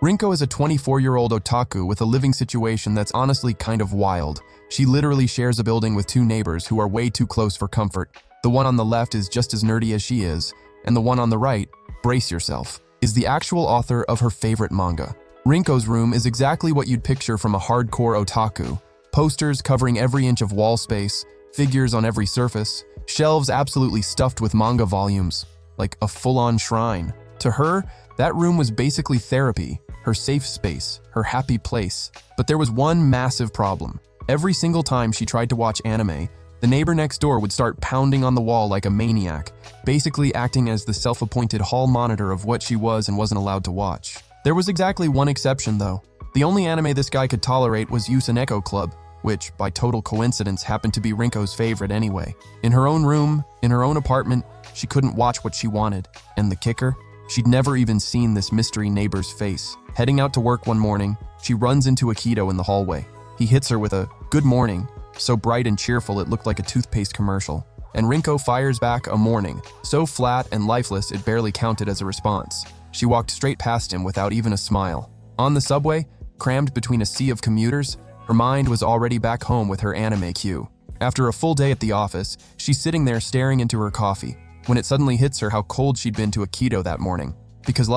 Rinko is a 24-year-old otaku with a living situation that's honestly kind of wild. She literally shares a building with two neighbors who are way too close for comfort. The one on the left is just as nerdy as she is, and the one on the right, brace yourself, is the actual author of her favorite manga. Rinko's room is exactly what you'd picture from a hardcore otaku. Posters covering every inch of wall space, figures on every surface, shelves absolutely stuffed with manga volumes, like a full-on shrine. To her, that room was basically therapy, her safe space, her happy place. But there was one massive problem. Every single time she tried to watch anime, the neighbor next door would start pounding on the wall like a maniac, basically acting as the self-appointed hall monitor of what she was and wasn't allowed to watch. There was exactly one exception, though. The only anime this guy could tolerate was Usaneko Club, which, by total coincidence, happened to be Rinko's favorite anyway. In her own room, in her own apartment, she couldn't watch what she wanted. And the kicker? She'd never even seen this mystery neighbor's face. Heading out to work one morning, she runs into Akito in the hallway. He hits her with a "good morning," so bright and cheerful it looked like a toothpaste commercial. And Rinko fires back a "morning," so flat and lifeless it barely counted as a response. She walked straight past him without even a smile. On the subway, crammed between a sea of commuters, her mind was already back home with her anime queue. After a full day at the office, she's sitting there staring into her coffee, when it suddenly hits her how cold she'd been to Akito that morning. Because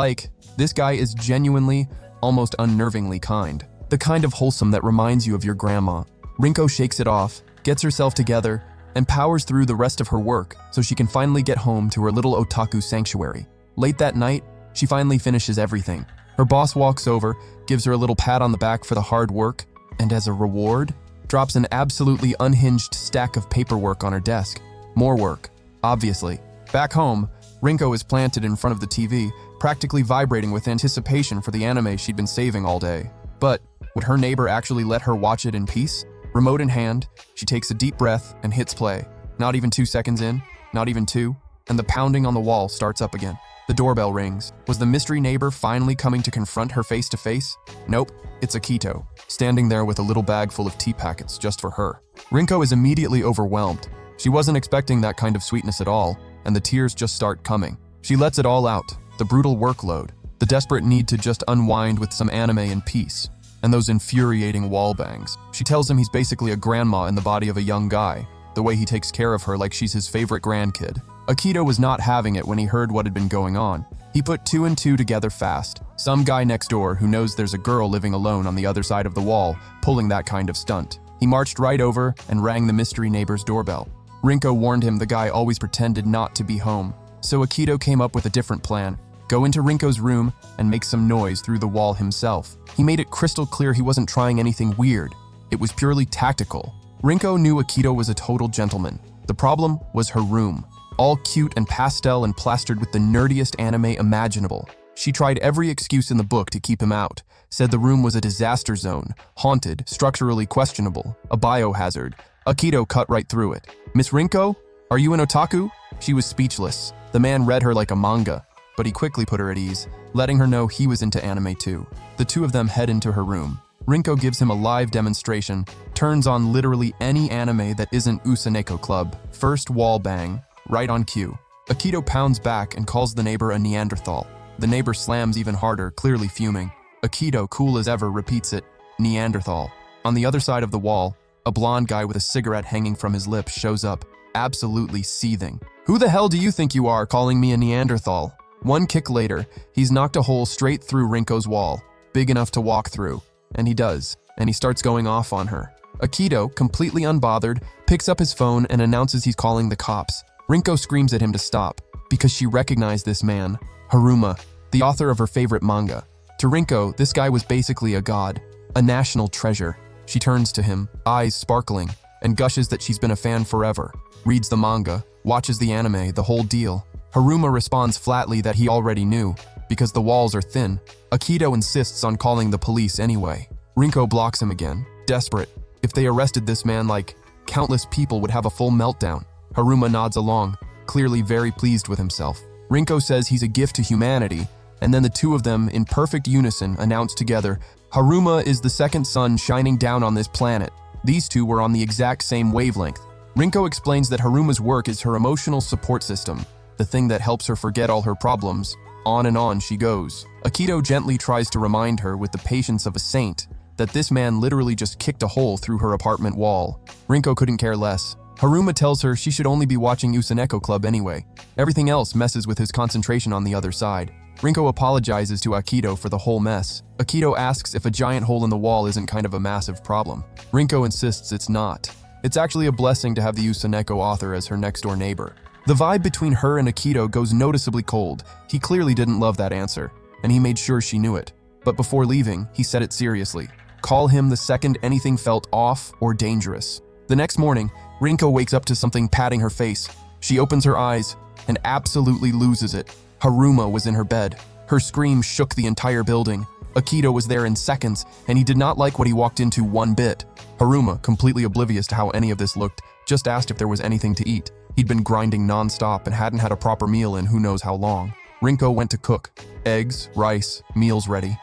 this guy is genuinely, almost unnervingly kind. The kind of wholesome that reminds you of your grandma. Rinko shakes it off, gets herself together, and powers through the rest of her work so she can finally get home to her little otaku sanctuary. Late that night, she finally finishes everything. Her boss walks over, gives her a little pat on the back for the hard work, and as a reward, drops an absolutely unhinged stack of paperwork on her desk. More work, obviously. Back home, Rinko is planted in front of the TV, practically vibrating with anticipation for the anime she'd been saving all day. But would her neighbor actually let her watch it in peace? Remote in hand, she takes a deep breath and hits play. Not even 2 seconds in, not even 2, and the pounding on the wall starts up again. The doorbell rings. Was the mystery neighbor finally coming to confront her face to face? Nope, it's Akito, standing there with a little bag full of tea packets just for her. Rinko is immediately overwhelmed. She wasn't expecting that kind of sweetness at all, and the tears just start coming. She lets it all out, the brutal workload, the desperate need to just unwind with some anime in peace, and those infuriating wall bangs. She tells him he's basically a grandma in the body of a young guy, the way he takes care of her like she's his favorite grandkid. Akito was not having it when he heard what had been going on. He put 2 and 2 together fast. Some guy next door who knows there's a girl living alone on the other side of the wall, pulling that kind of stunt. He marched right over and rang the mystery neighbor's doorbell. Rinko warned him the guy always pretended not to be home, so Akito came up with a different plan. Go into Rinko's room and make some noise through the wall himself. He made it crystal clear he wasn't trying anything weird. It was purely tactical. Rinko knew Akito was a total gentleman. The problem was her room. All cute and pastel and plastered with the nerdiest anime imaginable. She tried every excuse in the book to keep him out, said the room was a disaster zone, haunted, structurally questionable, a biohazard. Akito cut right through it. "Miss Rinko, are you an otaku?" She was speechless. The man read her like a manga, but he quickly put her at ease, letting her know he was into anime too. The two of them head into her room. Rinko gives him a live demonstration, turns on literally any anime that isn't Usaneko Club. First wall bang, right on cue. Akito pounds back and calls the neighbor a Neanderthal. The neighbor slams even harder, clearly fuming. Akito, cool as ever, repeats it, Neanderthal. On the other side of the wall, a blonde guy with a cigarette hanging from his lips shows up, absolutely seething. "Who the hell do you think you are, calling me a Neanderthal?" One kick later, he's knocked a hole straight through Rinko's wall, big enough to walk through. And he does, and he starts going off on her. Akito, completely unbothered, picks up his phone and announces he's calling the cops. Rinko screams at him to stop, because she recognized this man, Haruma, the author of her favorite manga. To Rinko, this guy was basically a god, a national treasure. She turns to him, eyes sparkling, and gushes that she's been a fan forever. Reads the manga, watches the anime, the whole deal. Haruma responds flatly that he already knew, because the walls are thin. Akito insists on calling the police anyway. Rinko blocks him again, desperate. If they arrested this man, countless people would have a full meltdown. Haruma nods along, clearly very pleased with himself. Rinko says he's a gift to humanity, and then the two of them, in perfect unison, announce together, Haruma is the second sun shining down on this planet. These two were on the exact same wavelength. Rinko explains that Haruma's work is her emotional support system, the thing that helps her forget all her problems, On and on she goes. Akito gently tries to remind her with the patience of a saint that this man literally just kicked a hole through her apartment wall. Rinko couldn't care less. Haruma tells her she should only be watching Usaneko Club anyway. Everything else messes with his concentration on the other side. Rinko apologizes to Akito for the whole mess. Akito asks if a giant hole in the wall isn't kind of a massive problem. Rinko insists it's not. It's actually a blessing to have the Usaneko author as her next-door neighbor. The vibe between her and Akito goes noticeably cold. He clearly didn't love that answer, and he made sure she knew it. But before leaving, he said it seriously. Call him the second anything felt off or dangerous. The next morning, Rinko wakes up to something patting her face. She opens her eyes and absolutely loses it. Haruma was in her bed. Her scream shook the entire building. Akito was there in seconds, and he did not like what he walked into one bit. Haruma, completely oblivious to how any of this looked, just asked if there was anything to eat. He'd been grinding non-stop and hadn't had a proper meal in who knows how long. Rinko went to cook. Eggs, rice, meals ready.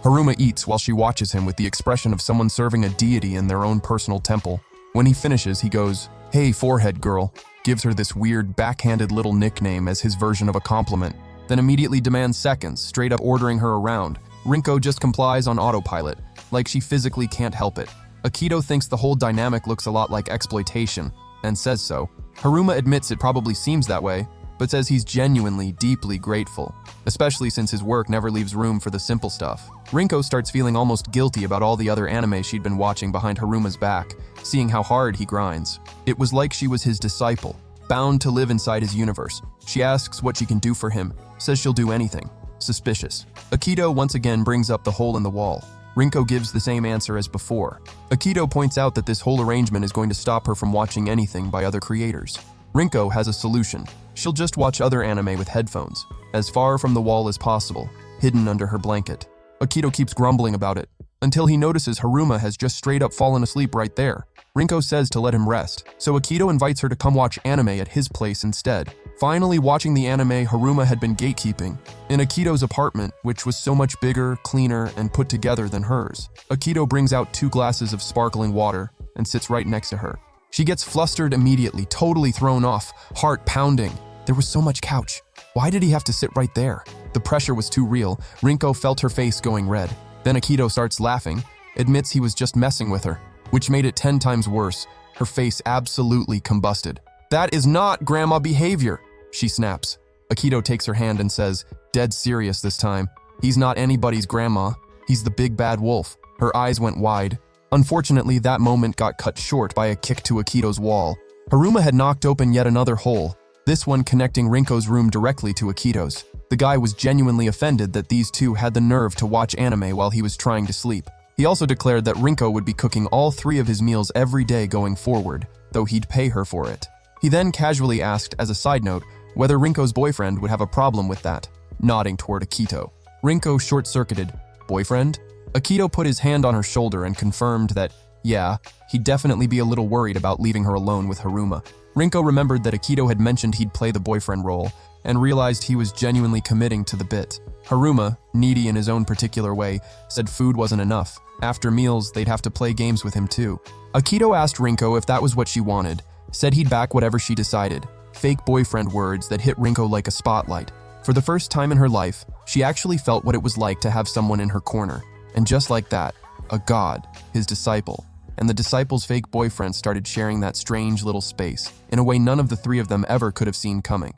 Haruma eats while she watches him with the expression of someone serving a deity in their own personal temple. When he finishes, he goes, "Hey, forehead girl," gives her this weird, backhanded little nickname as his version of a compliment, then immediately demands seconds, straight up ordering her around. Rinko just complies on autopilot, like she physically can't help it. Akito thinks the whole dynamic looks a lot like exploitation, and says so. Haruma admits it probably seems that way, but says he's genuinely, deeply grateful, especially since his work never leaves room for the simple stuff. Rinko starts feeling almost guilty about all the other anime she'd been watching behind Haruma's back, seeing how hard he grinds. It was like she was his disciple, bound to live inside his universe. She asks what she can do for him, says she'll do anything. Suspicious. Akito once again brings up the hole in the wall. Rinko gives the same answer as before. Akito points out that this whole arrangement is going to stop her from watching anything by other creators. Rinko has a solution. She'll just watch other anime with headphones, as far from the wall as possible, hidden under her blanket. Akito keeps grumbling about it, until he notices Haruma has just straight up fallen asleep right there. Rinko says to let him rest, so Akito invites her to come watch anime at his place instead. Finally watching the anime Haruma had been gatekeeping, in Akito's apartment, which was so much bigger, cleaner, and put together than hers. Akito brings out 2 glasses of sparkling water and sits right next to her. She gets flustered immediately, totally thrown off, heart pounding. There was so much couch. Why did he have to sit right there? The pressure was too real. Rinko felt her face going red. Then Akito starts laughing, admits he was just messing with her, which made it 10 times worse. Her face absolutely combusted. "That is not grandma behavior," she snaps. Akito takes her hand and says, dead serious this time, "He's not anybody's grandma. He's the big bad wolf." Her eyes went wide. Unfortunately, that moment got cut short by a kick to Akito's wall. Haruma had knocked open yet another hole, this one connecting Rinko's room directly to Akito's. The guy was genuinely offended that these two had the nerve to watch anime while he was trying to sleep. He also declared that Rinko would be cooking all 3 of his meals every day going forward, though he'd pay her for it. He then casually asked, as a side note, whether Rinko's boyfriend would have a problem with that, nodding toward Akito. Rinko short-circuited, "Boyfriend?" Akito put his hand on her shoulder and confirmed that, yeah, he'd definitely be a little worried about leaving her alone with Haruma. Rinko remembered that Akito had mentioned he'd play the boyfriend role, and realized he was genuinely committing to the bit. Haruma, needy in his own particular way, said food wasn't enough. After meals, they'd have to play games with him too. Akito asked Rinko if that was what she wanted, said he'd back whatever she decided. Fake boyfriend words that hit Rinko like a spotlight. For the first time in her life, she actually felt what it was like to have someone in her corner. And just like that, a god, his disciple, and the disciple's fake boyfriend started sharing that strange little space, in a way none of the 3 of them ever could have seen coming.